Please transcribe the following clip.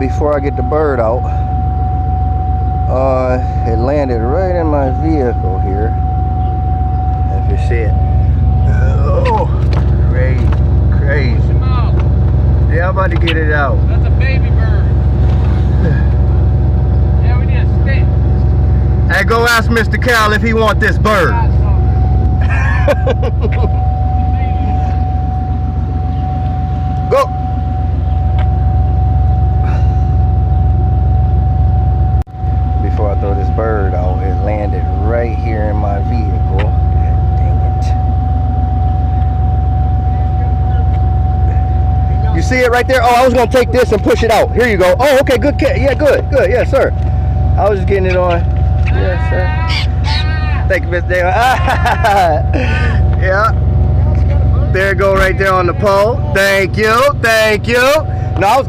before I get the bird out. It landed right in my vehicle here. If you see it. Oh, crazy. Yeah, I'm about to get it out. That's a baby bird. Yeah, we need a stick. Hey, go ask Mr. Cal if he want this bird. Go. Before I throw this bird out, it landed right here in my vehicle. God dang it. You see it right there? Oh, I was gonna take this and push it out. Here you go. Oh, okay, good cat. Yeah, good. Yes, sir. I was just getting it on. Yes, sir. Thank you, Mr. Dale. Yeah. There it go right there on the pole. Thank you. No, I was getting